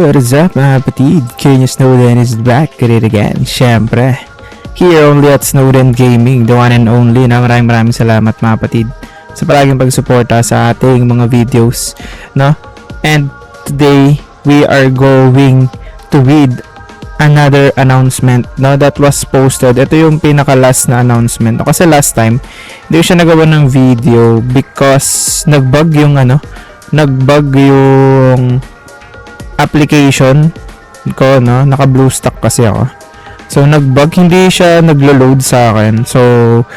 What is up mga kapatid? Kenya Snowden is back at it again. Siyempre, here only at Snowden Gaming, the one and only na maraming salamat mga kapatid sa palaging pagsuporta sa ating mga videos, no? And today, we are going to read another announcement, no, that was posted. Ito yung pinaka-last na announcement. Kasi last time, hindi siya nagawa ng video because nagbug yung application ko, no? Naka blue stack kasi ako. So nagbug, hindi siya naglo-load sa akin. So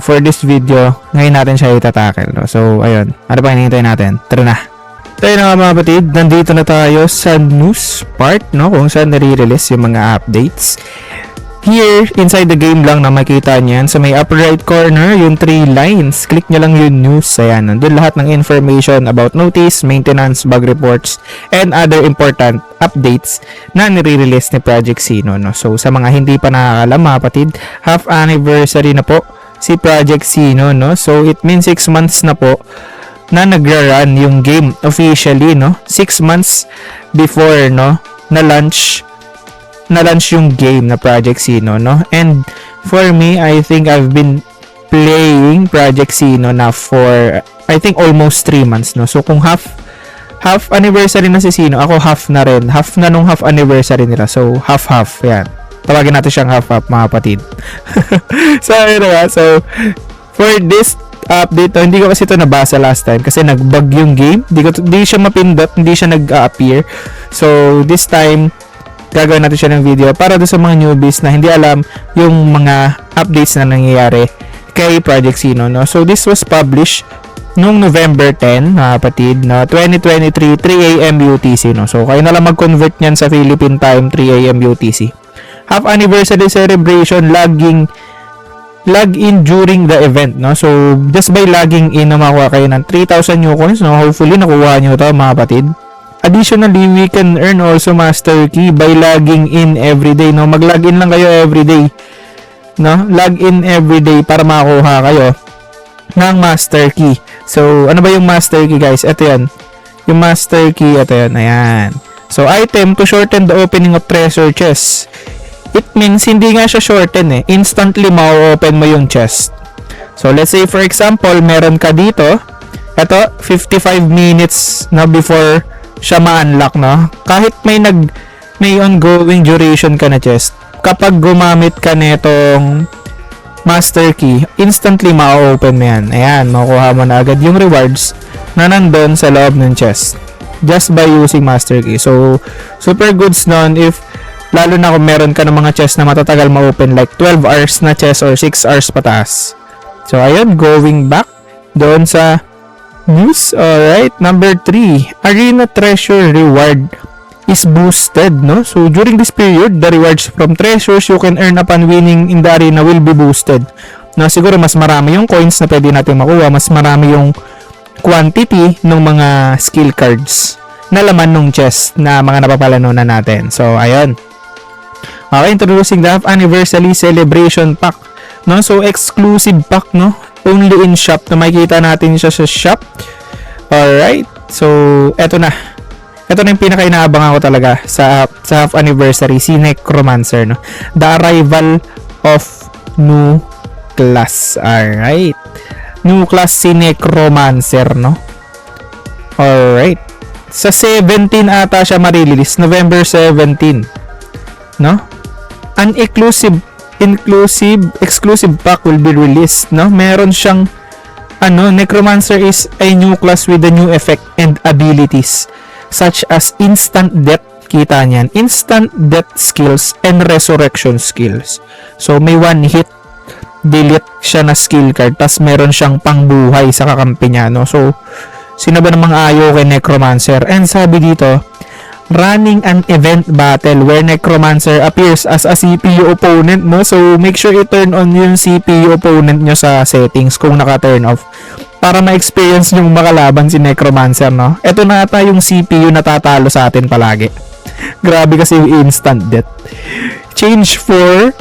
for this video, ngayon natin siya itatackle, no? So ayun, ano pa hinihintay natin? Tara na. Tayo na nga mga kapatid, nandito na tayo sa news part, no? Kung saan nare-release yung mga updates. Here, inside the game lang na makita niyan, sa may upper right corner, yung 3 lines, click nyo lang yung news. Ayan, nandun lahat ng information about notice, maintenance, bug reports, and other important updates na nire-release ni Project Sino, no? So sa mga hindi pa nakakalam mga kapatid, half anniversary na po si Project Sino, no? So it means 6 months na po na nagra-run yung game officially, no? 6 months before, no, na launch yung game na Project Sino, no? And for me, I think I've been playing Project Sino na for I think almost 3 months, no? So kung half anniversary na si Sino, ako half na rin. Half na nung half anniversary nila. So half, yan. Tawagin natin siyang half mga kapatid. So ayun na. So for this update, hindi ko kasi ito nabasa last time kasi nagbug yung game. Hindi siya mapindot, hindi siya nag-appear. So this time gagawin natin siya ng video para doon sa mga newbies na hindi alam yung mga updates na nangyayari kay Project Sino, no? So this was published nung November 10, mga kapatid, na 2023, 3 AM UTC, no? So kayo na lang mag-convert niyan sa Philippine time, 3 AM UTC. Half anniversary celebration, log in during the event, no? So just by logging in, makuha kayo ng 3,000 new coins, no? Hopefully nakuha nyo ito mga kapatid. Additionally, we can earn also master key by logging in everyday, no? Mag-login lang kayo everyday, no? Log in everyday para makuha kayo ng master key. So ano ba yung master key, guys? Ito yan, yung master key. Ito yan, ayan. So item to shorten the opening of treasure chest. It means hindi nga siya shorten, instantly ma-open mo yung chest. So let's say for example, meron ka dito, eto 55 minutes na before siya ma-unlock, no? Kahit may ongoing duration ka na chest, kapag gumamit ka netong master key, instantly ma-open mo yan. Ayan, makuha mo na agad yung rewards na nandun sa loob ng chest just by using master key. So super goods nun if lalo na kung meron ka ng mga chest na matatagal ma-open like 12 hours na chest or 6 hours pataas. So ayun, going back doon sa news. Alright, number 3, Arena Treasure Reward is boosted, no? So during this period, the rewards from treasures you can earn upon winning in the arena will be boosted. No, siguro mas marami yung coins na pwede natin makuha, mas marami yung quantity ng mga skill cards na laman ng chest na mga napapalanunan natin. So ayun. Okay, introducing the half anniversary celebration pack, no? So exclusive pack, no? Only in shop, na makikita natin siya sa shop. Alright, so eto na yung pinaka-inaabangan ko talaga sa half anniversary, si Necromancer, no? The arrival of new class. Alright, new class si Necromancer, no? Alright, sa 17 ata siya ma-release, November 17, no? An exclusive pack will be released, no? Meron siyang Necromancer is a new class with a new effect and abilities such as instant death, kita niyan, instant death skills and resurrection skills. So may one hit delete siya na skill card, tas meron siyang pangbuhay sa kakampi niya, no? So sino ba namang ayaw kay Necromancer? And sabi dito, running an event battle where Necromancer appears as a CPU opponent, no? So make sure i-turn on yung CPU opponent nyo sa settings kung naka-turn off para ma-experience nyo makalaban si Necromancer, no? Ito na ata yung CPU na tatalo sa atin palagi. Grabe kasi yung instant death. Change for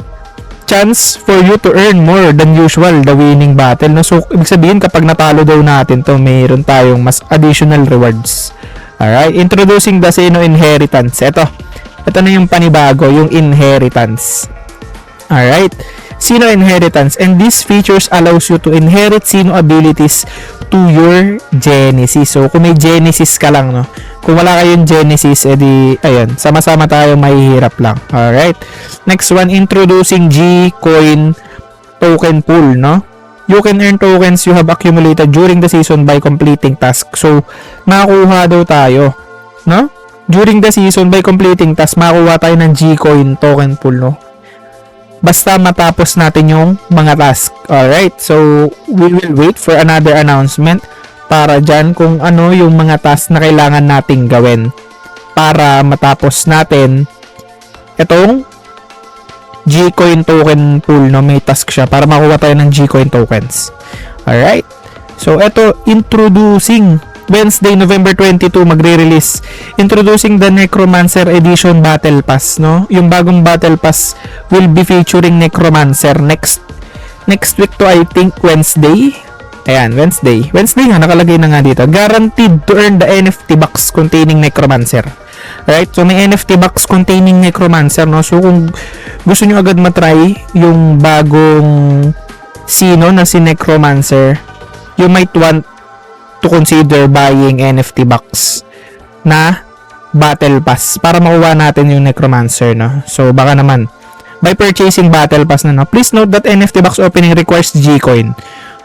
chance for you to earn more than usual the winning battle, no? So ibig sabihin kapag natalo daw natin to, mayroon tayong mas additional rewards Alright, introducing the Sino Inheritance. Ito na yung panibago, yung inheritance. Alright, Sino Inheritance, and these features allows you to inherit Sino abilities to your Genesis. So, kung may Genesis ka lang, no? Kung wala kayong Genesis, edi, ayun, sama-sama tayo, mahihirap lang. Alright, next one, introducing G-Coin token pool, no? You can earn tokens you have accumulated during the season by completing tasks. So, makakuha daw tayo, no? During the season, by completing tasks, makakuha tayo ng G-Coin token pool, no? Basta matapos natin yung mga task. Alright, so we will wait for another announcement para dyan kung ano yung mga task na kailangan nating gawin para matapos natin itong G-Coin token pool, no? May task siya para makuha tayo ng G-Coin tokens. Alright, so ito, introducing Wednesday, November 22, magre-release. Introducing the Necromancer Edition Battle Pass, no? Yung bagong Battle Pass will be featuring Necromancer next week to, I think, Wednesday. Ayan, Wednesday nga, nakalagay na nga dito. Guaranteed to earn the NFT box containing Necromancer. Right? So, may NFT box containing Necromancer, no? So, kung gusto nyo agad matry yung bagong Sino na si Necromancer, you might want to consider buying NFT box na Battle Pass para makuha natin yung Necromancer, no? So, baka naman by purchasing Battle Pass na, no? Please note that NFT box opening requires G-Coin.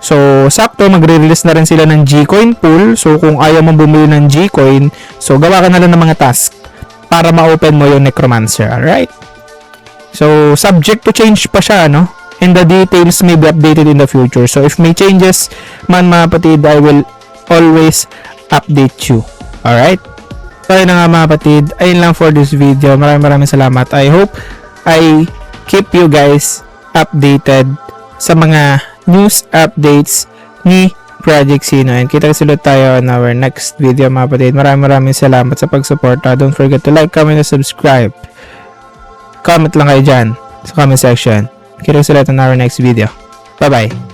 So, sakto, magre-release na rin sila ng G-Coin pool. So, kung ayaw mong bumili ng G-Coin, so, gawa ka na lang ng mga task para ma-open mo yung Necromancer. Alright? So, subject to change pa siya, no? And the details may be updated in the future. So, if may changes man, mga patid, I will always update you. Alright? So, ayun na nga mga patid. Ayun lang for this video. Maraming salamat. I hope I keep you guys updated sa mga news updates ni Project Sino. And kita ulit tayo on our next video mga patid. Maraming salamat sa pagsuporta. Don't forget to like, comment, and subscribe. Comment lang kayo dyan sa comment section. Kita ulit on our next video. Bye-bye.